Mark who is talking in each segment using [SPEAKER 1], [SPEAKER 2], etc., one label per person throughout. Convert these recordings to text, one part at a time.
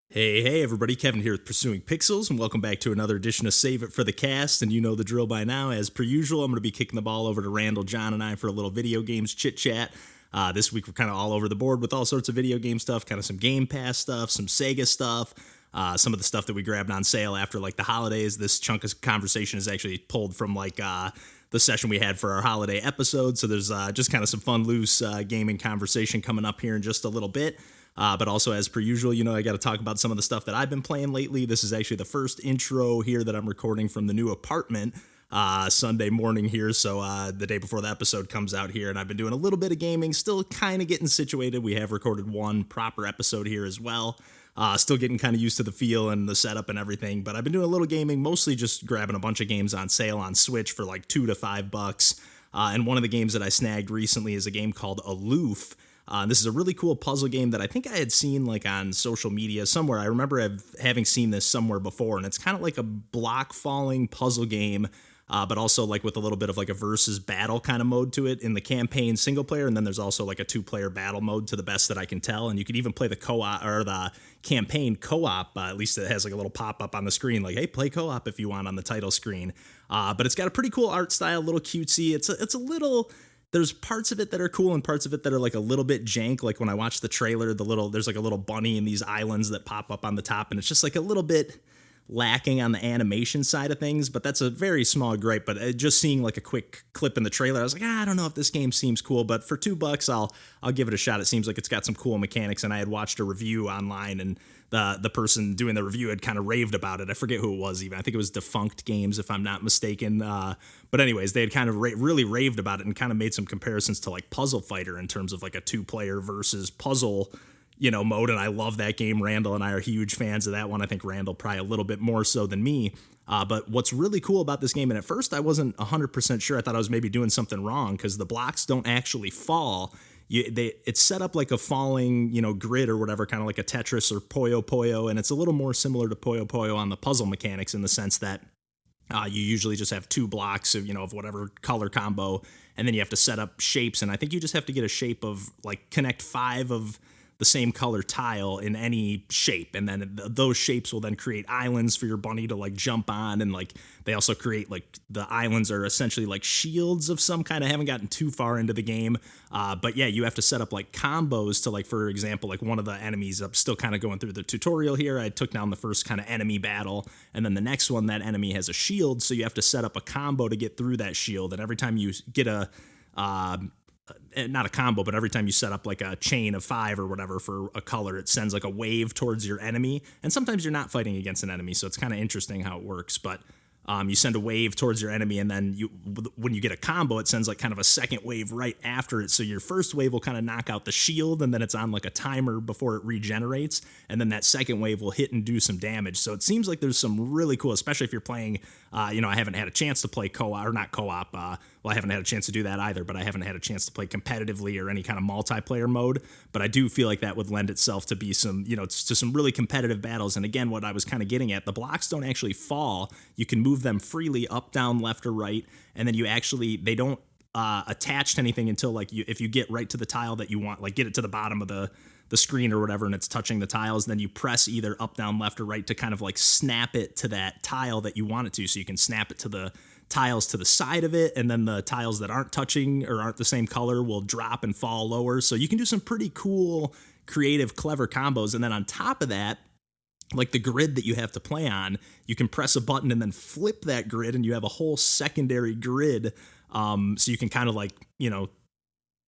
[SPEAKER 1] Hey, everybody, Kevin here with Pursuing Pixels, and welcome back to another edition of Save It for the Cast, and you know the drill by now. As per usual, I'm going to be kicking the ball over to Randall, John, and I for a little video games chit-chat. This week we're kind of all over the board with all sorts of video game stuff, kind of some Game Pass stuff, some Sega stuff, some of the stuff that we grabbed on sale after like the holidays. This chunk of conversation is actually pulled from the session we had for our holiday episode, so there's just kind of some fun, loose gaming conversation coming up here in just a little bit. But also, as per usual, you know, I got to talk about some of the stuff that I've been playing lately. This is actually the first intro here that I'm recording from the new apartment Sunday morning here. So the day before the episode comes out here, and I've been doing a little bit of gaming, still kind of getting situated. We have recorded one proper episode here as well. Still getting kind of used to the feel and the setup and everything, but I've been doing a little gaming, mostly just grabbing a bunch of games on sale on Switch for like $2 to $5. And one of the games that I snagged recently is a game called Aloof. This is a really cool puzzle game that I think I had seen like on social media somewhere. I remember having seen this somewhere before, and it's kind of like a block falling puzzle game, but also like with a little bit of like a versus battle kind of mode to it in the campaign single player, and then there's also like a 2-player battle mode to the best that I can tell, and you could even play the co-op or the campaign co-op. At least it has like a little pop-up on the screen like, hey, play co-op if you want on the title screen. But it's got a pretty cool art style, a little cutesy. It's a little... There's parts of it that are cool and parts of it that are like a little bit jank. Like when I watched the trailer, there's like a little bunny in these islands that pop up on the top, and it's just like a little bit lacking on the animation side of things, but that's a very small gripe. But just seeing like a quick clip in the trailer, I was like, I don't know if this game seems cool, but for $2, I'll give it a shot. It seems like it's got some cool mechanics, and I had watched a review online, and the person doing the review had kind of raved about it. I forget who it was even. I think it was Defunct Games, if I'm not mistaken. But anyways, they had kind of really raved about it and kind of made some comparisons to like Puzzle Fighter in terms of like a 2-player versus puzzle, mode. And I love that game. Randall and I are huge fans of that one. I think Randall probably a little bit more so than me. But what's really cool about this game, and at first I wasn't 100% sure. I thought I was maybe doing something wrong because the blocks don't actually fall. It's set up like a falling, grid or whatever, kind of like a Tetris or Puyo Puyo, and it's a little more similar to Puyo Puyo on the puzzle mechanics in the sense that you usually just have 2 blocks of whatever color combo, and then you have to set up shapes, and I think you just have to get a shape of like connect 5 of the same color tile in any shape, and then those shapes will then create islands for your bunny to like jump on, and like they also create like the islands are essentially like shields of some kind. I haven't gotten too far into the game, but yeah, you have to set up like combos to, like, for example, like one of the enemies, I'm still kind of going through the tutorial here, I took down the first kind of enemy battle, and then the next one, that enemy has a shield, so you have to set up a combo to get through that shield, and every time you get not a combo, but every time you set up like a chain of 5 or whatever for a color, it sends like a wave towards your enemy. And sometimes you're not fighting against an enemy, so it's kind of interesting how it works. But you send a wave towards your enemy, and then when you get a combo, it sends like kind of a second wave right after it. So your first wave will kind of knock out the shield, and then it's on like a timer before it regenerates, and then that second wave will hit and do some damage. So it seems like there's some really cool, especially if you're playing, I haven't had a chance to play co-op, or not co-op, well, I haven't had a chance to do that either, but I haven't had a chance to play competitively or any kind of multiplayer mode. But I do feel like that would lend itself to be some, to some really competitive battles. And again, what I was kind of getting at, the blocks don't actually fall. You can move them freely up, down, left, or right. And then they don't attach to anything until like if you get right to the tile that you want, like get it to the bottom of the screen or whatever, and it's touching the tiles, then you press either up, down, left, or right to kind of like snap it to that tile that you want it to. So you can snap it to the tiles to the side of it, and then the tiles that aren't touching or aren't the same color will drop and fall lower. So you can do some pretty cool, creative, clever combos. And then on top of that, like the grid that you have to play on, you can press a button and then flip that grid, and you have a whole secondary grid. So you can kind of like,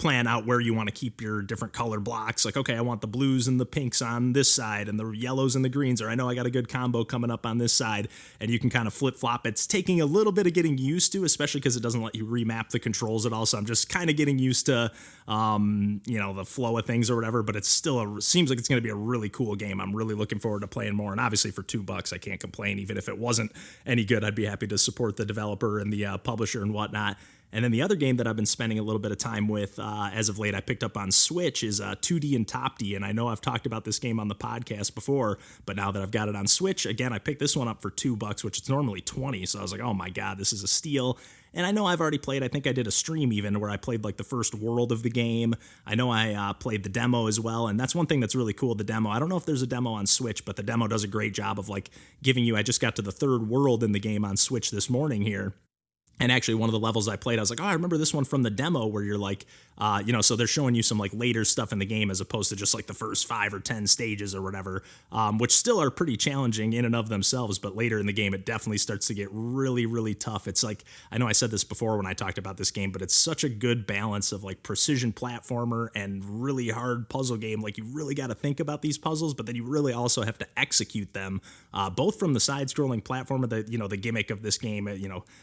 [SPEAKER 1] plan out where you want to keep your different color blocks. Like, okay, I want the blues and the pinks on this side and the yellows and the greens, or I know I got a good combo coming up on this side, and you can kind of flip flop. It's taking a little bit of getting used to, especially because it doesn't let you remap the controls at all. So I'm just kind of getting used to, the flow of things or whatever, but it's still seems like it's going to be a really cool game. I'm really looking forward to playing more. And obviously for $2, I can't complain. Even if it wasn't any good, I'd be happy to support the developer and the publisher and whatnot. And then the other game that I've been spending a little bit of time with as of late, I picked up on Switch, is 2D and Topdee. And I know I've talked about this game on the podcast before, but now that I've got it on Switch, again, I picked this one up for $2, which is normally 20. So I was like, oh my God, this is a steal. And I know I've already played, I think I did a stream even where I played like the first world of the game. I know I played the demo as well. And that's one thing that's really cool, the demo. I don't know if there's a demo on Switch, but the demo does a great job of like giving you, I just got to the third world in the game on Switch this morning here. And actually, one of the levels I played, I was like, oh, I remember this one from the demo where you're like, so they're showing you some like later stuff in the game as opposed to just like the first 5 or 10 stages or whatever, which still are pretty challenging in and of themselves. But later in the game, it definitely starts to get really, really tough. It's like, I know I said this before when I talked about this game, but it's such a good balance of like precision platformer and really hard puzzle game. Like you really got to think about these puzzles, but then you really also have to execute them, both from the side-scrolling platformer, the gimmick of this game,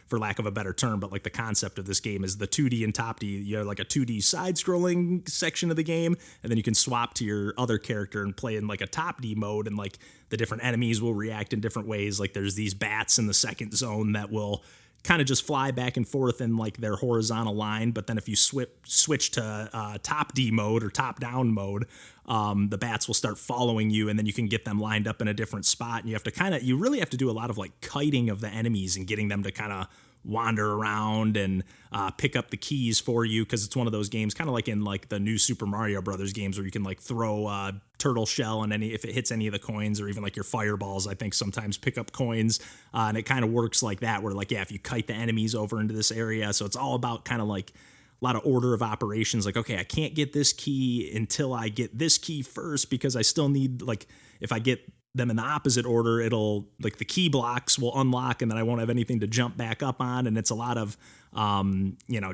[SPEAKER 1] for lack of a better term, but like the concept of this game is the 2D and Topdee. You have like a 2D side-scrolling section of the game, and then you can swap to your other character and play in like a Topdee mode, and like the different enemies will react in different ways. Like there's these bats in the second zone that will kind of just fly back and forth in like their horizontal line, but then if you switch to Topdee mode or top-down mode, the bats will start following you, and then you can get them lined up in a different spot, and you really have to do a lot of like kiting of the enemies and getting them to kind of wander around and pick up the keys for you, because it's one of those games kind of like in like the new Super Mario Brothers games where you can like throw turtle shell and if it hits any of the coins, or even like your fireballs, I think sometimes pick up coins, and it kind of works like that where like, yeah, if you kite the enemies over into this area, so it's all about kind of like a lot of order of operations, like, okay, I can't get this key until I get this key first, because I still need, like, if I get them in the opposite order, it'll like the key blocks will unlock and then I won't have anything to jump back up on. And it's a lot of,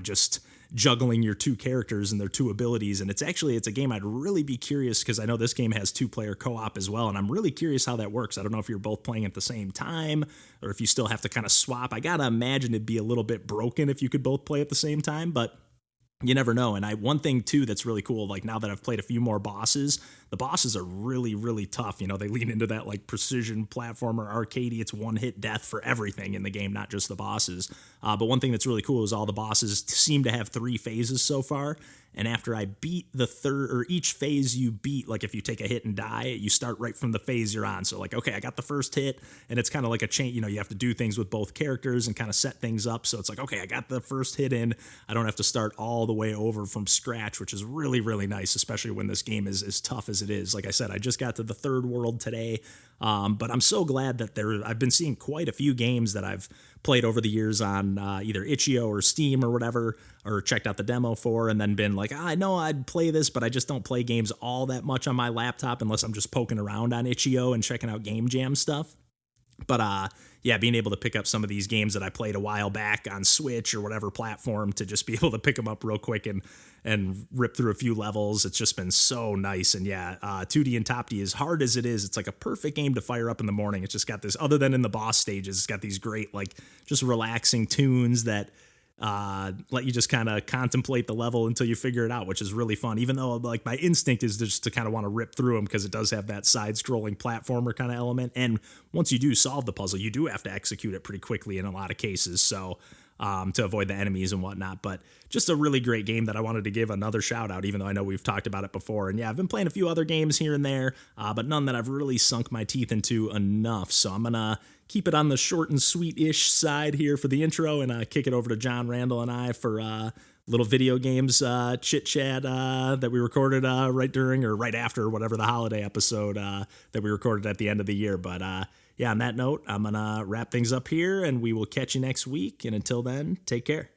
[SPEAKER 1] just juggling your two characters and their two abilities. And it's a game I'd really be curious, because I know this game has 2-player co-op as well. And I'm really curious how that works. I don't know if you're both playing at the same time or if you still have to kind of swap. I got to imagine it'd be a little bit broken if you could both play at the same time, but you never know. And one thing too that's really cool, like now that I've played a few more bosses, the bosses are really, really tough. They lean into that like precision platformer arcadey. It's one-hit death for everything in the game, not just the bosses. But one thing that's really cool is all the bosses seem to have 3 phases so far. And after I beat the third, or each phase you beat, like if you take a hit and die, you start right from the phase you're on. So like, okay, I got the first hit, and it's kind of like a chain, you have to do things with both characters and kind of set things up. So it's like, okay, I got the first hit in, I don't have to start all the way over from scratch, which is really, really nice, especially when this game is as tough as it is. Like I said, I just got to the third world today, but I'm so glad that I've been seeing quite a few games that I've played over the years on either Itch.io or Steam or whatever, or checked out the demo for, and then been like, I know I'd play this, but I just don't play games all that much on my laptop unless I'm just poking around on Itch.io and checking out Game Jam stuff. But being able to pick up some of these games that I played a while back on Switch or whatever platform, to just be able to pick them up real quick and rip through a few levels, it's just been so nice. And 2D and Topdee, as hard as it is, it's like a perfect game to fire up in the morning. It's just got this, other than in the boss stages, it's got these great, like, just relaxing tunes that let you just kind of contemplate the level until you figure it out, which is really fun, even though like my instinct is just to kind of want to rip through them, because it does have that side-scrolling platformer kind of element. And once you do solve the puzzle, you do have to execute it pretty quickly in a lot of cases, so to avoid the enemies and whatnot. But just a really great game that I wanted to give another shout out, even though I know we've talked about it before. And I've been playing a few other games here and there, but none that I've really sunk my teeth into enough. So I'm gonna keep it on the short and sweet-ish side here for the intro, and kick it over to John, Randall, and I for little video games chit-chat that we recorded right during or right after whatever the holiday episode that we recorded at the end of the year. But on that note, I'm going to wrap things up here, and we will catch you next week. And until then, take care.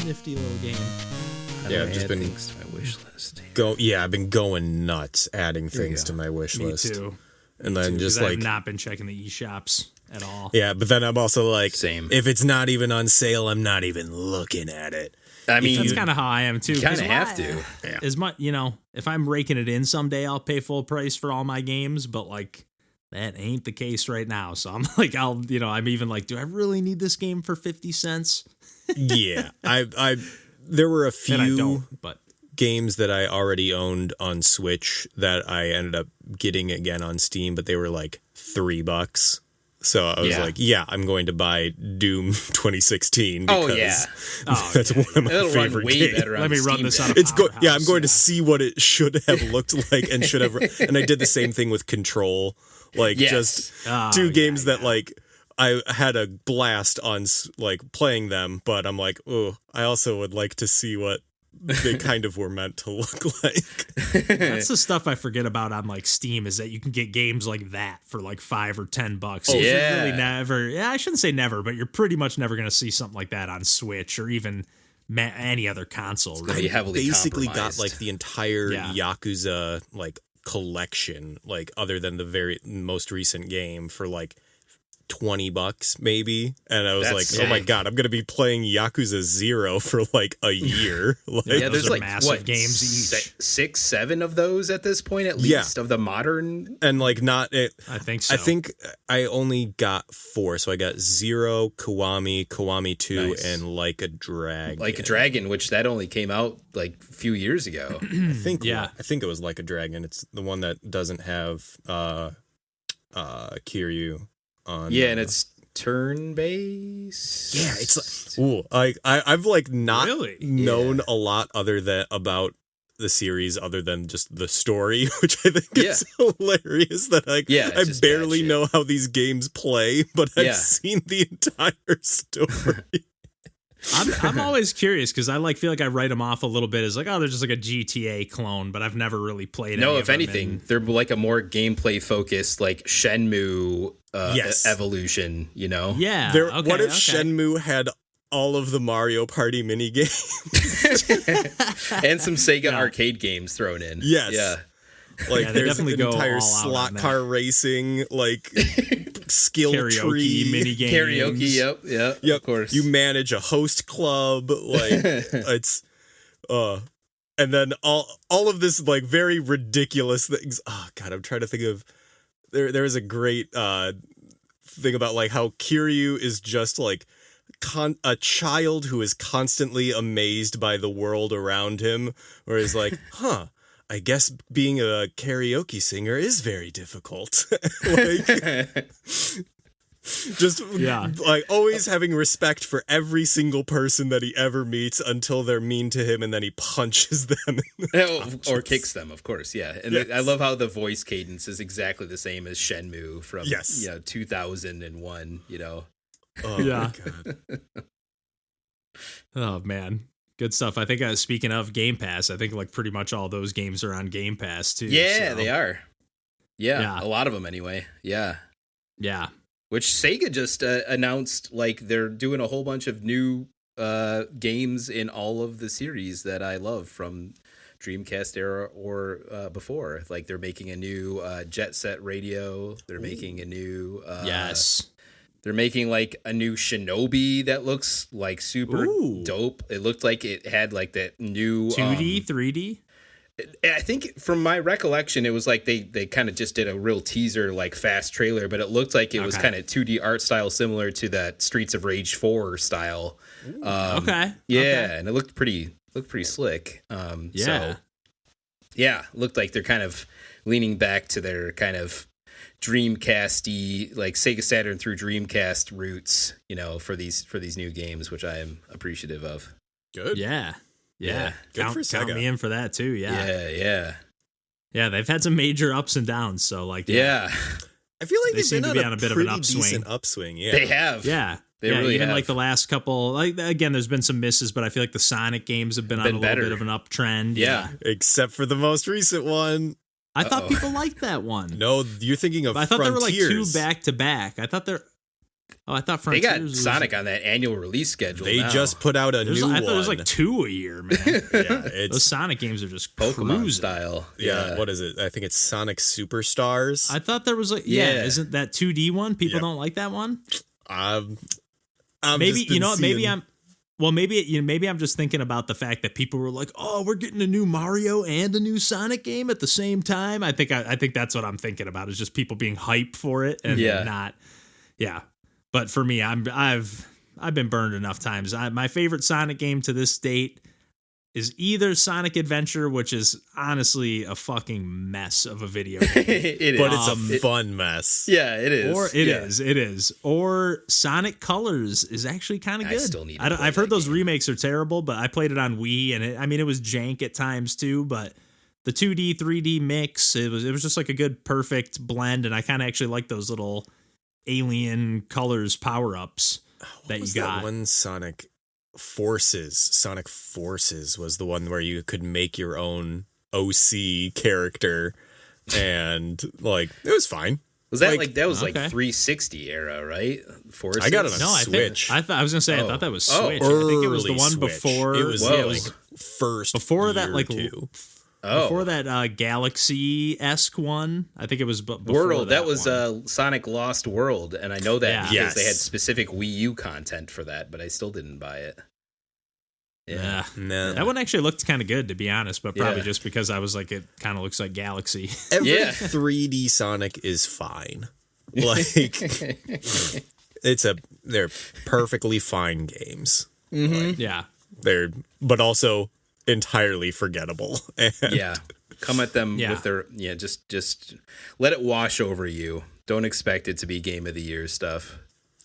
[SPEAKER 1] Nifty little game.
[SPEAKER 2] Yeah, I've just been
[SPEAKER 3] things to my wish list.
[SPEAKER 2] I've been going nuts adding things to my wish list.
[SPEAKER 1] Me too.
[SPEAKER 2] And then just
[SPEAKER 1] I've
[SPEAKER 2] like
[SPEAKER 1] not been checking the eShops at all.
[SPEAKER 2] Yeah, but then I'm also like,
[SPEAKER 3] same.
[SPEAKER 2] If it's not even on sale, I'm not even looking at it.
[SPEAKER 3] I mean,
[SPEAKER 1] that's kind of how I am too.
[SPEAKER 3] You kind of have to.
[SPEAKER 2] Yeah.
[SPEAKER 1] As much, if I'm raking it in someday, I'll pay full price for all my games. But like, that ain't the case right now. So I'm like, I'm even like, do I really need this game for 50 cents?
[SPEAKER 2] Yeah, there were a
[SPEAKER 1] And I
[SPEAKER 2] few
[SPEAKER 1] don't, but
[SPEAKER 2] games that I already owned on Switch that I ended up getting again on Steam, but they were like $3. So I was like, I'm going to buy Doom 2016 because that's one of my favorite games.
[SPEAKER 1] Let me run this on a
[SPEAKER 2] I'm going to see what it should have looked like and should have. And I did the same thing with Control, just two games that like I had a blast on like playing them, but I'm like, oh, I also would like to see what they kind of were meant to look like.
[SPEAKER 1] That's the stuff I forget about on like Steam, is that you can get games like that for like $5 or $10.
[SPEAKER 4] Oh,
[SPEAKER 1] You're
[SPEAKER 4] yeah.
[SPEAKER 1] really never. Yeah, I shouldn't say never, but you're pretty much never going to see something like that on Switch or even any other console.
[SPEAKER 4] Gonna be heavily
[SPEAKER 2] basically
[SPEAKER 4] compromised.
[SPEAKER 2] got like the entire Yakuza like collection, like other than the very most recent game, for like $20 maybe, and I was
[SPEAKER 4] That's
[SPEAKER 2] like,
[SPEAKER 4] sick.
[SPEAKER 2] oh my god, I'm gonna be playing Yakuza 0 for like a year. Like,
[SPEAKER 4] Yeah,
[SPEAKER 1] Those
[SPEAKER 4] there's
[SPEAKER 1] are
[SPEAKER 4] like
[SPEAKER 1] massive games each.
[SPEAKER 4] 6, 7 of those at this point, at least of the modern.
[SPEAKER 2] and like not it.
[SPEAKER 1] I think so.
[SPEAKER 2] I think I only got 4, so I got 0, Kiwami 2,
[SPEAKER 4] Nice.
[SPEAKER 2] and Like a Dragon.
[SPEAKER 4] Like a Dragon, which that only came out like a few years ago.
[SPEAKER 2] I think
[SPEAKER 1] Yeah.
[SPEAKER 2] I think it was Like a Dragon. It's the one that doesn't have Kiryu on.
[SPEAKER 4] Yeah, and it's turn-based.
[SPEAKER 2] Yeah, it's like, ooh, I've like not
[SPEAKER 1] Really?
[SPEAKER 2] known a lot other than about the series other than just the story, which I think is hilarious that I
[SPEAKER 4] just
[SPEAKER 2] barely
[SPEAKER 4] bad shit.
[SPEAKER 2] know how these games play, but I've seen the entire story.
[SPEAKER 1] I'm always curious because I feel like I write them off a little bit as like, oh, they're just like a GTA clone, but I've never really played.
[SPEAKER 4] No,
[SPEAKER 1] any
[SPEAKER 4] if
[SPEAKER 1] of them,
[SPEAKER 4] anything,
[SPEAKER 1] and-
[SPEAKER 4] they're like a more gameplay focused, like Shenmue
[SPEAKER 2] Yes.
[SPEAKER 4] evolution. You know?
[SPEAKER 1] yeah.
[SPEAKER 2] What if Shenmue had all of the Mario Party mini games?
[SPEAKER 4] And some Sega arcade games thrown in.
[SPEAKER 2] Yes.
[SPEAKER 4] Yeah.
[SPEAKER 2] Like
[SPEAKER 1] Yeah, they
[SPEAKER 2] there's an
[SPEAKER 1] definitely go
[SPEAKER 2] entire
[SPEAKER 1] all out
[SPEAKER 2] slot
[SPEAKER 1] on that.
[SPEAKER 2] car racing, like skill
[SPEAKER 1] karaoke
[SPEAKER 2] tree.
[SPEAKER 1] mini games.
[SPEAKER 4] Karaoke. Yep.
[SPEAKER 2] Yep.
[SPEAKER 4] Of course.
[SPEAKER 2] You manage a host club, like it's and then all of this like very ridiculous things. Oh god, I'm trying to think of there is a great thing about like how Kiryu is just like a child who is constantly amazed by the world around him, where he's like, I guess being a karaoke singer is very difficult. Like, just like always having respect for every single person that he ever meets until they're mean to him, and then he punches them.
[SPEAKER 4] Or kicks them, of course. Yeah. And I love how the voice cadence is exactly the same as Shenmue from 2001, you know.
[SPEAKER 2] Oh
[SPEAKER 1] Yeah.
[SPEAKER 2] my god.
[SPEAKER 1] Oh man, good stuff. I think speaking of Game Pass, I think like pretty much all those games are on Game Pass too.
[SPEAKER 4] Yeah,
[SPEAKER 1] so.
[SPEAKER 4] they are. Yeah,
[SPEAKER 1] Yeah.
[SPEAKER 4] a lot of them anyway. Yeah.
[SPEAKER 1] Yeah.
[SPEAKER 4] Which Sega just announced, like they're doing a whole bunch of new games in all of the series that I love from Dreamcast era or before. Like they're making a new Jet Set Radio. They're making a new
[SPEAKER 1] Yes.
[SPEAKER 4] They're making like a new Shinobi that looks like super dope. It looked like it had like that new
[SPEAKER 1] 2D, 3D.
[SPEAKER 4] I think from my recollection, it was like they kind of just did a real teaser, like fast trailer, but it looked like it was kind of 2D art style, similar to that Streets of Rage 4 style.
[SPEAKER 1] Okay.
[SPEAKER 4] And it looked pretty slick.
[SPEAKER 1] Yeah.
[SPEAKER 4] Looked like they're kind of leaning back to their kind of Dreamcasty, like Sega Saturn through Dreamcast roots, you know, for these new games, which I am appreciative of.
[SPEAKER 2] Good.
[SPEAKER 1] Yeah.
[SPEAKER 2] Good for
[SPEAKER 1] Count
[SPEAKER 2] Sega.
[SPEAKER 1] me in for that too. Yeah. They've had some major ups and downs. So like,
[SPEAKER 4] Yeah.
[SPEAKER 2] I feel like
[SPEAKER 1] They
[SPEAKER 2] they've
[SPEAKER 1] seem
[SPEAKER 2] been
[SPEAKER 1] to
[SPEAKER 2] on
[SPEAKER 1] be on
[SPEAKER 2] a
[SPEAKER 1] a bit of an
[SPEAKER 2] pretty
[SPEAKER 1] upswing.
[SPEAKER 2] decent upswing. Yeah.
[SPEAKER 4] They have.
[SPEAKER 1] Yeah.
[SPEAKER 4] They really
[SPEAKER 1] even
[SPEAKER 4] have.
[SPEAKER 1] like the last couple, like again, there's been some misses, but I feel like the Sonic games have been on a
[SPEAKER 4] better.
[SPEAKER 1] little bit of an uptrend.
[SPEAKER 4] Yeah.
[SPEAKER 2] Except for the most recent one.
[SPEAKER 1] I thought people liked that one.
[SPEAKER 2] No, you're thinking of
[SPEAKER 1] But I thought there were like
[SPEAKER 2] Frontiers.
[SPEAKER 1] 2 back to back. I thought I thought
[SPEAKER 4] They
[SPEAKER 1] Frontiers
[SPEAKER 4] got
[SPEAKER 1] was-
[SPEAKER 4] Sonic on that annual release schedule.
[SPEAKER 2] They
[SPEAKER 4] now.
[SPEAKER 2] just put out a
[SPEAKER 1] I
[SPEAKER 2] new
[SPEAKER 1] thought
[SPEAKER 2] one.
[SPEAKER 1] there was like 2 a year, man.
[SPEAKER 2] Yeah,
[SPEAKER 1] Those
[SPEAKER 2] it's
[SPEAKER 1] Sonic games are just
[SPEAKER 4] Pokemon
[SPEAKER 1] cruising.
[SPEAKER 4] style.
[SPEAKER 2] yeah. What is it? I think it's Sonic Superstars.
[SPEAKER 1] I thought there was like
[SPEAKER 4] Yeah.
[SPEAKER 1] isn't that 2D one? People
[SPEAKER 2] Yep.
[SPEAKER 1] don't like that one.
[SPEAKER 2] I'm
[SPEAKER 1] Maybe
[SPEAKER 2] just been
[SPEAKER 1] you know what? Maybe
[SPEAKER 2] seeing-
[SPEAKER 1] I'm. Well, maybe I'm just thinking about the fact that people were like, "Oh, we're getting a new Mario and a new Sonic game at the same time." I think that's what I'm thinking about, is just people being hyped for it and not. Yeah, but for me, I've been burned enough times. My favorite Sonic game to this date is either Sonic Adventure, which is honestly a fucking mess of a video game.
[SPEAKER 4] It
[SPEAKER 2] But
[SPEAKER 4] is.
[SPEAKER 2] it's a fun mess.
[SPEAKER 4] Yeah, it is.
[SPEAKER 1] Or it is. Or Sonic Colors is actually kind of good.
[SPEAKER 4] I still need to play
[SPEAKER 1] I've heard
[SPEAKER 4] that
[SPEAKER 1] those
[SPEAKER 4] game.
[SPEAKER 1] remakes are terrible, but I played it on Wii, and it was jank at times too. But the 2D 3D mix, it was just like a good perfect blend, and I kind of actually like those little alien colors power ups that you got.
[SPEAKER 2] That one Sonic Forces was the one where you could make your own OC character, and like it was fine.
[SPEAKER 4] Was that
[SPEAKER 2] like
[SPEAKER 4] that was
[SPEAKER 1] okay.
[SPEAKER 4] 360 era, right? Forces?
[SPEAKER 2] I got it on
[SPEAKER 1] No,
[SPEAKER 2] Switch.
[SPEAKER 1] I was gonna say I thought that was Switch. I
[SPEAKER 2] Early
[SPEAKER 1] think it was the one
[SPEAKER 2] Switch.
[SPEAKER 1] before.
[SPEAKER 2] It was
[SPEAKER 4] Whoa.
[SPEAKER 2] yeah, like first
[SPEAKER 1] Before that,
[SPEAKER 2] year
[SPEAKER 1] like,
[SPEAKER 2] or two.
[SPEAKER 1] Before that Galaxy-esque one. I think it was before
[SPEAKER 4] World. That was
[SPEAKER 1] one.
[SPEAKER 4] Sonic Lost World, and I know that
[SPEAKER 1] Yeah.
[SPEAKER 4] because they had
[SPEAKER 2] Yes.
[SPEAKER 4] specific Wii U content for that, but I still didn't buy it.
[SPEAKER 1] Yeah.
[SPEAKER 2] Nah.
[SPEAKER 1] That one actually looked kind of good, to be honest, but probably
[SPEAKER 4] Yeah.
[SPEAKER 1] just because I was like, it kind of looks like Galaxy.
[SPEAKER 2] Every
[SPEAKER 4] Yeah.
[SPEAKER 2] 3D Sonic is fine. Like they're perfectly fine games.
[SPEAKER 1] Yeah.
[SPEAKER 2] But also entirely forgettable. And
[SPEAKER 4] Yeah, come at them
[SPEAKER 1] Yeah.
[SPEAKER 4] with their just let it wash over you. Don't expect it to be game of the year stuff.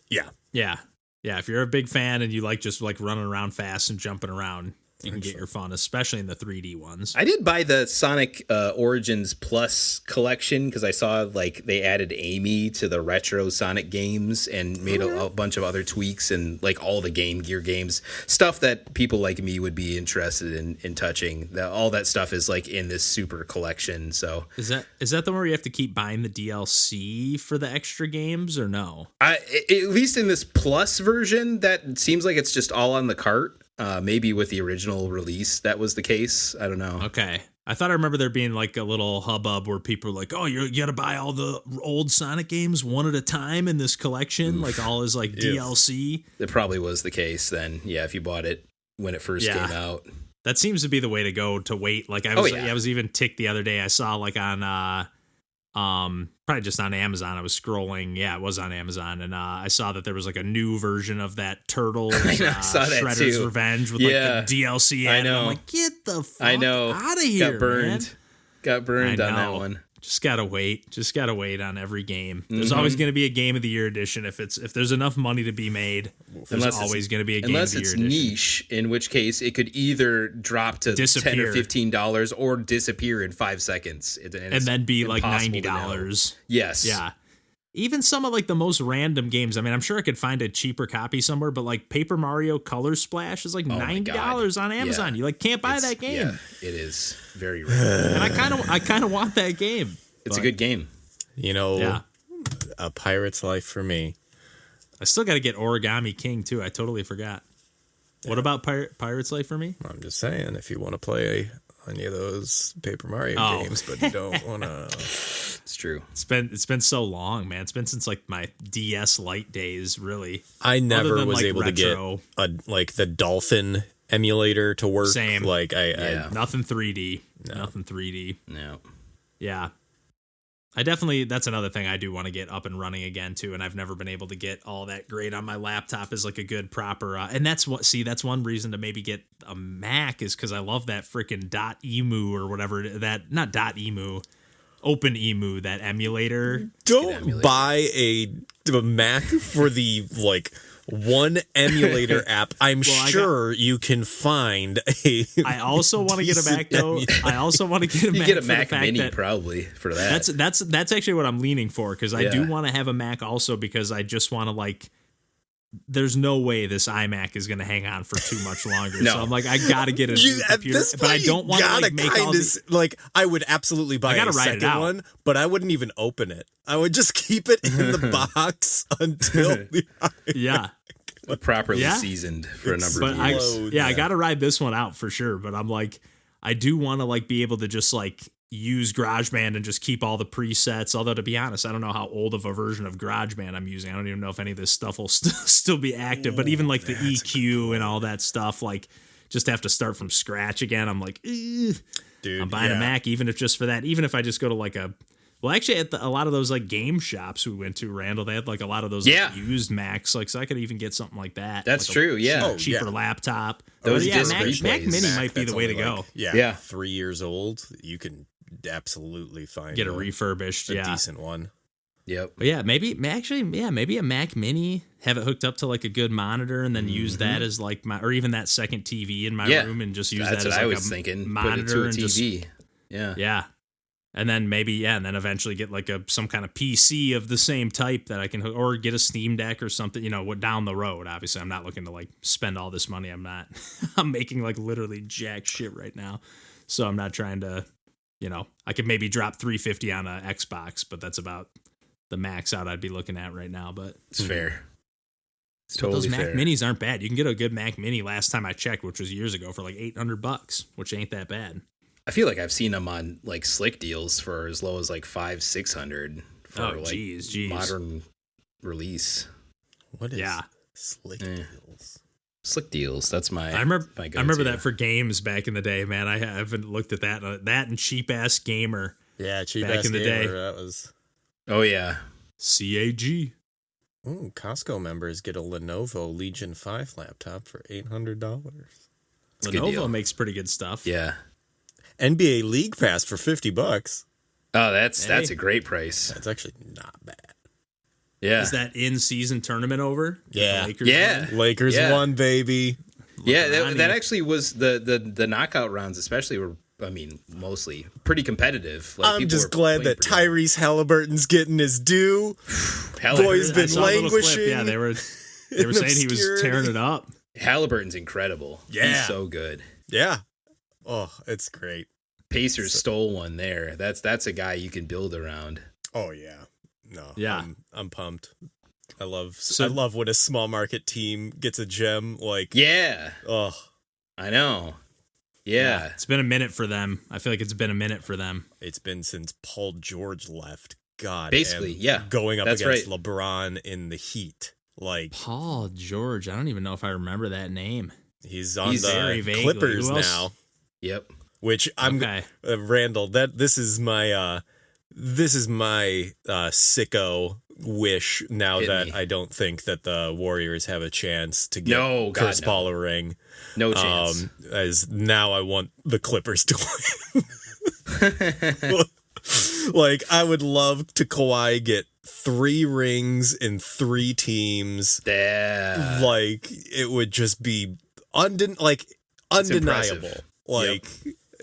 [SPEAKER 2] yeah.
[SPEAKER 1] Yeah. Yeah. If you're a big fan and you like just like running around fast and jumping around, you can get your fun, especially in the 3D ones.
[SPEAKER 4] I did buy the Sonic Origins Plus collection because I saw like they added Amy to the retro Sonic games and made a bunch of other tweaks and like all the Game Gear games, stuff that people like me would be interested in touching. All that stuff is like in this super collection. So
[SPEAKER 1] Is that the one where you have to keep buying the DLC for the extra games, or no?
[SPEAKER 4] at least in this Plus version, that seems like it's just all on the cart. Maybe with the original release, that was the case. I don't know.
[SPEAKER 1] Okay. I thought I remember there being like a little hubbub where people were like, "Oh, you got to buy all the old Sonic games one at a time in this collection, like all his like DLC."
[SPEAKER 4] It probably was the case then. Yeah, if you bought it when it first
[SPEAKER 1] Yeah.
[SPEAKER 4] came out.
[SPEAKER 1] That seems to be the way to go, to wait. Like I was even ticked the other day. I saw like on probably just on Amazon. I was scrolling. Yeah, it was on Amazon, and I saw that there was like a new version of that Turtles
[SPEAKER 4] I saw that
[SPEAKER 1] Shredder's
[SPEAKER 4] too.
[SPEAKER 1] Revenge with
[SPEAKER 4] Yeah.
[SPEAKER 1] like the DLC.
[SPEAKER 4] I
[SPEAKER 1] added.
[SPEAKER 4] know.
[SPEAKER 1] I'm like, get the fuck
[SPEAKER 4] I know.
[SPEAKER 1] out of here,
[SPEAKER 4] Got burned.
[SPEAKER 1] man.
[SPEAKER 4] Got burned
[SPEAKER 1] I
[SPEAKER 4] on that
[SPEAKER 1] know.
[SPEAKER 4] one.
[SPEAKER 1] Just gotta wait. Just gotta wait on every game. There's always going to be a Game of the Year edition. If there's enough money to be made, there's always going to be a Game of
[SPEAKER 4] Unless
[SPEAKER 1] the Year
[SPEAKER 4] it's
[SPEAKER 1] edition.
[SPEAKER 4] niche, in which case it could either drop to
[SPEAKER 1] Disappear.
[SPEAKER 4] $10 or $15 or disappear in 5 seconds.
[SPEAKER 1] And then be like
[SPEAKER 4] impossible to know.
[SPEAKER 1] $90.
[SPEAKER 4] Yes.
[SPEAKER 1] Yeah. Even some of like the most random games. I mean, I'm sure I could find a cheaper copy somewhere, but like Paper Mario Color Splash is like
[SPEAKER 4] my
[SPEAKER 1] $90 on Amazon.
[SPEAKER 4] Yeah.
[SPEAKER 1] You like can't buy
[SPEAKER 4] It's-
[SPEAKER 1] that game.
[SPEAKER 4] Yeah, it is very rare.
[SPEAKER 1] And I kind of want that game.
[SPEAKER 4] It's a
[SPEAKER 1] But,
[SPEAKER 4] good game.
[SPEAKER 2] You know,
[SPEAKER 1] Yeah.
[SPEAKER 2] a pirate's life for me.
[SPEAKER 1] I still got to get Origami King too. I totally forgot. What about Pirate's Life for me?
[SPEAKER 2] I'm just saying, if you want to play any of those Paper Mario
[SPEAKER 1] Oh.
[SPEAKER 2] games, but you don't want to.
[SPEAKER 4] It's true.
[SPEAKER 1] It's been so long, man. It's been since like my DS Lite days, really.
[SPEAKER 2] I never
[SPEAKER 1] than,
[SPEAKER 2] was
[SPEAKER 1] like,
[SPEAKER 2] able
[SPEAKER 1] retro.
[SPEAKER 2] to get like the Dolphin emulator to work.
[SPEAKER 1] Same.
[SPEAKER 2] Like
[SPEAKER 4] Yeah.
[SPEAKER 1] Nothing 3D. Nothing 3D.
[SPEAKER 4] No.
[SPEAKER 1] Yeah. I definitely, that's another thing I do want to get up and running again too, and I've never been able to get all that great on my laptop is like a good proper, and that's one reason to maybe get a Mac is because I love that freaking .emu or whatever, that, not .emu, OpenEmu, that emulator.
[SPEAKER 2] Don't buy a Mac for the like one emulator app. I'm sure you can find a.
[SPEAKER 1] I also want to get a Mac though. I also want to get a
[SPEAKER 4] You
[SPEAKER 1] Mac.
[SPEAKER 4] get a
[SPEAKER 1] for the
[SPEAKER 4] Mac
[SPEAKER 1] fact
[SPEAKER 4] Mini
[SPEAKER 1] that-
[SPEAKER 4] probably for that.
[SPEAKER 1] That's actually what I'm leaning for, because I do
[SPEAKER 4] Yeah.
[SPEAKER 1] want to have a Mac also, because I just want to like. There's no way this iMac is going to hang on for too much longer.
[SPEAKER 4] No.
[SPEAKER 1] So I'm like, I got to get a new
[SPEAKER 2] At
[SPEAKER 1] computer,
[SPEAKER 2] this
[SPEAKER 1] but I
[SPEAKER 2] point,
[SPEAKER 1] don't want to
[SPEAKER 2] you
[SPEAKER 1] like make
[SPEAKER 2] gotta
[SPEAKER 1] all
[SPEAKER 2] kinda
[SPEAKER 1] the,
[SPEAKER 2] like. I would absolutely buy
[SPEAKER 1] I gotta
[SPEAKER 2] a
[SPEAKER 1] write it
[SPEAKER 2] second
[SPEAKER 1] out.
[SPEAKER 2] one, but I wouldn't even open it. I would just keep it in the box until the
[SPEAKER 1] yeah.
[SPEAKER 4] properly
[SPEAKER 1] Yeah.
[SPEAKER 4] seasoned for a number
[SPEAKER 1] But
[SPEAKER 4] of
[SPEAKER 1] I,
[SPEAKER 4] years.
[SPEAKER 1] I got to ride this one out for sure. But I'm like, I do want to like be able to just like use GarageBand and just keep all the presets. Although, to be honest, I don't know how old of a version of GarageBand I'm using. I don't even know if any of this stuff will still be active. But even like the EQ and all that stuff, like just have to start from scratch again. I'm like, dude, I'm buying a Mac, even if just for that. Even if I just go to like well, actually, at a lot of those like game shops we went to, Randall, they had like a lot of those like, used Macs. Like, so I could even get something like that.
[SPEAKER 4] That's
[SPEAKER 1] like
[SPEAKER 4] true.
[SPEAKER 1] cheaper laptop.
[SPEAKER 4] Those
[SPEAKER 1] Mac Mini might be the way to go.
[SPEAKER 2] Yeah, 3 years old. You can absolutely find
[SPEAKER 1] get a refurbished,
[SPEAKER 2] a decent one.
[SPEAKER 4] Yep.
[SPEAKER 1] But yeah, maybe a Mac Mini, have it hooked up to like a good monitor, and then use that as like or even that second TV in my room, and just use that as like a monitor and
[SPEAKER 4] TV.
[SPEAKER 1] Yeah. And then and then eventually get like some kind of PC of the same type that I can hook, or get a Steam Deck or something, down the road. Obviously, I'm not looking to like spend all this money. I'm making like literally jack shit right now. So I'm not trying to, I could maybe drop $350 on a Xbox, but that's about the max out I'd be looking at right now. But
[SPEAKER 4] it's fair. It's totally
[SPEAKER 1] those
[SPEAKER 4] fair.
[SPEAKER 1] Mac Minis aren't bad. You can get a good Mac Mini last time I checked, which was years ago, for like $800, which ain't that bad.
[SPEAKER 4] I feel like I've seen them on like slick deals for as low as like $500-$600 for modern release.
[SPEAKER 2] What is slick deals?
[SPEAKER 4] Slick deals. That's my.
[SPEAKER 1] I remember that for games back in the day, man. I haven't looked at that. That and Cheap Ass Gamer.
[SPEAKER 2] Yeah, Cheap
[SPEAKER 1] back
[SPEAKER 2] Ass
[SPEAKER 1] in the
[SPEAKER 2] Gamer.
[SPEAKER 1] day.
[SPEAKER 2] That was.
[SPEAKER 4] Oh yeah.
[SPEAKER 1] CAG.
[SPEAKER 2] Ooh, Costco members get a Lenovo Legion 5 laptop for $800.
[SPEAKER 1] Lenovo makes pretty good stuff.
[SPEAKER 4] Yeah.
[SPEAKER 2] NBA League Pass for $50.
[SPEAKER 4] Oh, that's a great price.
[SPEAKER 2] That's actually not bad.
[SPEAKER 4] Yeah.
[SPEAKER 1] Is that in-season tournament over?
[SPEAKER 2] Yeah.
[SPEAKER 1] Lakers
[SPEAKER 2] Lakers won, baby.
[SPEAKER 4] Yeah, that actually was the knockout rounds, especially were, mostly pretty competitive. Like,
[SPEAKER 2] I'm just glad that Tyrese Halliburton's getting his due. Boy's been languishing.
[SPEAKER 1] Yeah, they were saying he was tearing it up.
[SPEAKER 4] Halliburton's incredible. Yeah. He's so good.
[SPEAKER 2] Yeah. Oh, it's great.
[SPEAKER 4] Pacers stole one there. That's a guy you can build around.
[SPEAKER 2] Oh yeah. No.
[SPEAKER 1] Yeah.
[SPEAKER 2] I'm pumped. I love when a small market team gets a gem like
[SPEAKER 4] Oh. I know. Yeah.
[SPEAKER 1] It's been a minute for them. I feel like it's been a minute for them.
[SPEAKER 2] It's been since Paul George left. God.
[SPEAKER 4] Basically,
[SPEAKER 2] going up against LeBron in the Heat. Like
[SPEAKER 1] Paul George, I don't even know if I remember that name.
[SPEAKER 2] He's on the Clippers now.
[SPEAKER 4] Yep.
[SPEAKER 2] Which I'm Randall. This is my sicko wish now that I don't think that the Warriors have a chance to get Chris Paul a ring.
[SPEAKER 4] No chance.
[SPEAKER 2] As now I want the Clippers to win. Like I would love to Kawhi get 3 rings in 3 teams.
[SPEAKER 4] Yeah.
[SPEAKER 2] Like it would just be undeniable. Like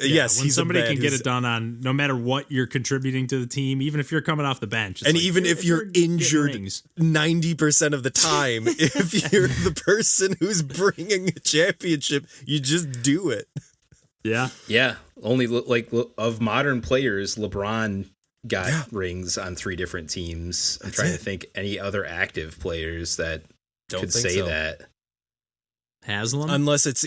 [SPEAKER 2] yes,
[SPEAKER 1] when somebody can get it done on no matter what you're contributing to the team, even if you're coming off the bench,
[SPEAKER 2] and even if you're injured 90% of the time, if you're the person who's bringing a championship, you just do it.
[SPEAKER 4] Yeah. Only of modern players, LeBron got rings on 3 different teams. I'm trying to think any other active players that could say that.
[SPEAKER 1] Haslam?
[SPEAKER 2] Unless it's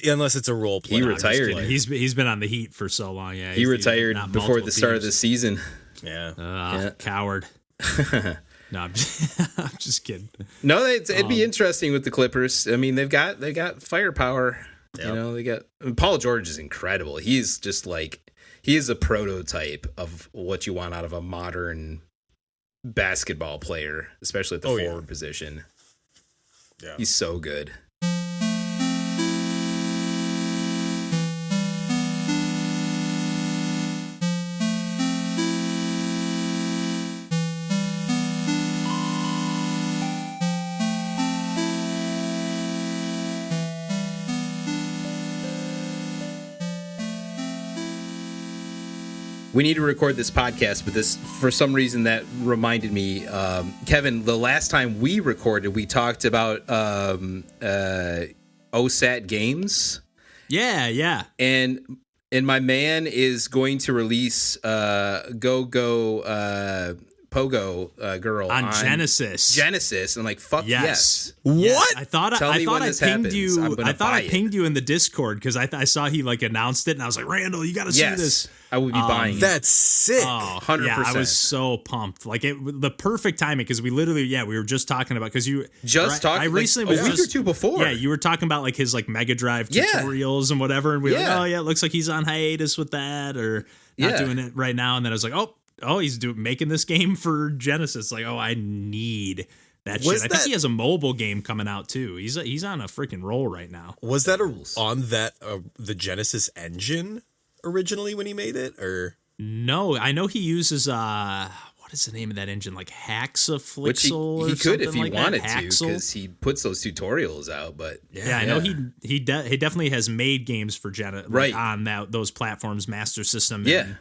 [SPEAKER 2] a role player.
[SPEAKER 4] He retired.
[SPEAKER 1] He's been on the Heat for so long. Yeah,
[SPEAKER 4] he retired before the start of the season.
[SPEAKER 2] Yeah,
[SPEAKER 1] coward. No, I'm just kidding.
[SPEAKER 4] No, it'd be interesting with the Clippers. I mean, they've got firepower. Yep. You know, they got Paul George is incredible. He's just he is a prototype of what you want out of a modern basketball player, especially at the forward position. Yeah, he's so good. We need to record this podcast, but this, for some reason, that reminded me, Kevin, the last time we recorded, we talked about OSAT games.
[SPEAKER 1] Yeah.
[SPEAKER 4] And my man is going to release Pogo Girl
[SPEAKER 1] on Genesis.
[SPEAKER 4] Genesis. I'm like, fuck yes.
[SPEAKER 2] What?
[SPEAKER 1] I thought I pinged you in the Discord because I saw he announced it, and I was like, Randall, you got to see this.
[SPEAKER 4] I would be buying.
[SPEAKER 2] That's sick.
[SPEAKER 1] Oh,
[SPEAKER 4] 100%.
[SPEAKER 1] yeah, I was so pumped. Like the perfect timing because we literally, we were just talking about because you
[SPEAKER 4] talking.
[SPEAKER 1] I recently
[SPEAKER 4] a week or two before.
[SPEAKER 1] Yeah, you were talking about like his like Mega Drive tutorials and whatever, and we were like, oh yeah, it looks like he's on hiatus with that or not doing it right now. And then I was like, oh, he's making this game for Genesis. Like, I need that shit. I think he has a mobile game coming out too. He's on a freaking roll right now.
[SPEAKER 2] Was that on that the Genesis engine originally when he made it, or
[SPEAKER 1] no? I know he uses what is the name of that engine? Like Haxaflixel
[SPEAKER 4] Which he could if he
[SPEAKER 1] like
[SPEAKER 4] wanted
[SPEAKER 1] that?
[SPEAKER 4] to, because he puts those tutorials out. But
[SPEAKER 1] I know he definitely has made games for Genesis on those platforms, Master System. And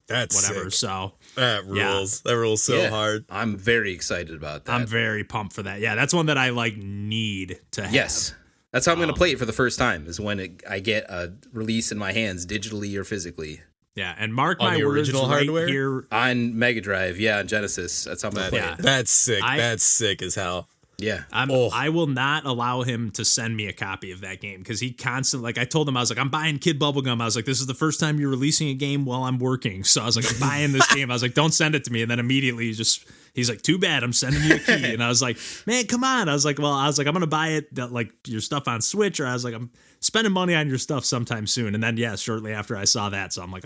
[SPEAKER 2] that's
[SPEAKER 1] whatever.
[SPEAKER 2] Sick.
[SPEAKER 1] So
[SPEAKER 2] that rules. That rules so hard.
[SPEAKER 4] I'm very excited about that.
[SPEAKER 1] I'm very pumped for that. Yeah, that's one that I like need to have.
[SPEAKER 4] Yes. That's how I'm going to play it for the first time, is when I get a release in my hands, digitally or physically.
[SPEAKER 1] Yeah, and mark
[SPEAKER 2] on
[SPEAKER 1] my
[SPEAKER 2] the
[SPEAKER 1] words
[SPEAKER 2] original
[SPEAKER 1] right
[SPEAKER 2] hardware?
[SPEAKER 1] Here.
[SPEAKER 4] On Mega Drive, on Genesis. That's how I'm going to play it.
[SPEAKER 2] That's sick. That's sick as hell.
[SPEAKER 4] Yeah.
[SPEAKER 1] I will not allow him to send me a copy of that game because he constantly, like I told him, I was like, I'm buying Kid Bubblegum. I was like, this is the first time you're releasing a game while I'm working. So I was like, I'm buying this game. I was like, don't send it to me. And then immediately he's like, too bad, I'm sending you a key. And I was like, man, come on. I was like, I'm going to buy it, like your stuff on Switch. Or I was like, I'm spending money on your stuff sometime soon. And then, shortly after I saw that. So I'm like,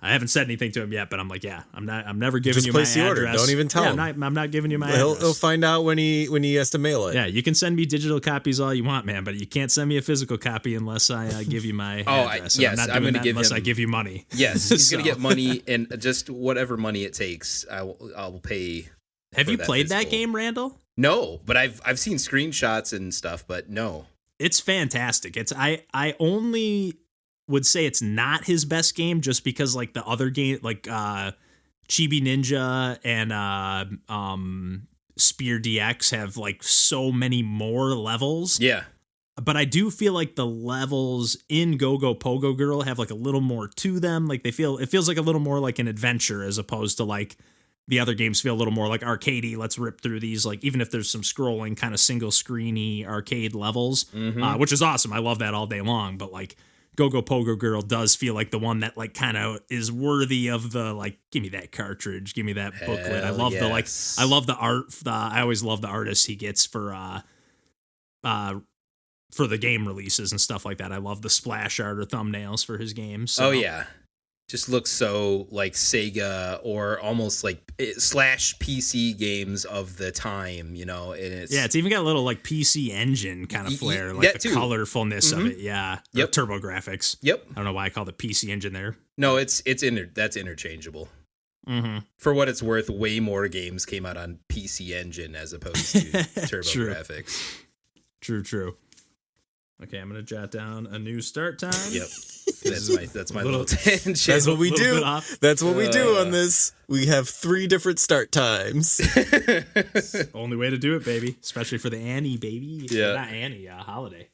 [SPEAKER 1] I haven't said anything to him yet, but I'm like, I'm never giving
[SPEAKER 2] Just
[SPEAKER 1] you my
[SPEAKER 2] place the order.
[SPEAKER 1] address.
[SPEAKER 2] Don't even tell him.
[SPEAKER 1] I'm not giving you my address.
[SPEAKER 2] He'll find out when he has to mail it.
[SPEAKER 1] Yeah, you can send me digital copies all you want, man, but you can't send me a physical copy unless I give you my address. I'm going to give unless I give you money.
[SPEAKER 4] Yes, he's going to get money, and just whatever money it takes, I will pay.
[SPEAKER 1] Have you played that game, Randall?
[SPEAKER 4] No, but I've seen screenshots and stuff, but no.
[SPEAKER 1] It's fantastic. I only would say it's not his best game just because like the other game, like Chibi Ninja and Spear DX have like so many more levels.
[SPEAKER 4] Yeah.
[SPEAKER 1] But I do feel like the levels in Go Go Pogo Girl have like a little more to them. Like it feels like a little more like an adventure as opposed to like the other games feel a little more like arcadey. Let's rip through these, like even if there's some scrolling kind of single screeny arcade levels, which is awesome. I love that all day long. But like Go Go Pogo Girl does feel like the one that like kind of is worthy of the like, give me that cartridge, give me that booklet. I love I love the art. I always love the artists he gets for the game releases and stuff like that. I love the splash art or thumbnails for his games. So.
[SPEAKER 4] Oh yeah, just looks so like Sega or almost like slash PC games of the time, and
[SPEAKER 1] it's even got a little like PC Engine kind of flair, like the colorfulness of it. Yeah,
[SPEAKER 4] yep.
[SPEAKER 1] Turbo Graphics.
[SPEAKER 4] Yep.
[SPEAKER 1] I don't know why I called it PC Engine there.
[SPEAKER 4] No, that's interchangeable. Mm-hmm. For what it's worth, way more games came out on PC Engine as opposed to Turbo Graphics.
[SPEAKER 1] True. Okay, I'm gonna jot down a new start time.
[SPEAKER 4] Yep, that's my little tangent.
[SPEAKER 2] That's what we do. That's what we do on this. We have 3 different start times.
[SPEAKER 1] Only way to do it, baby. Especially for the Annie baby.
[SPEAKER 4] Yeah,
[SPEAKER 1] not Annie. Holiday.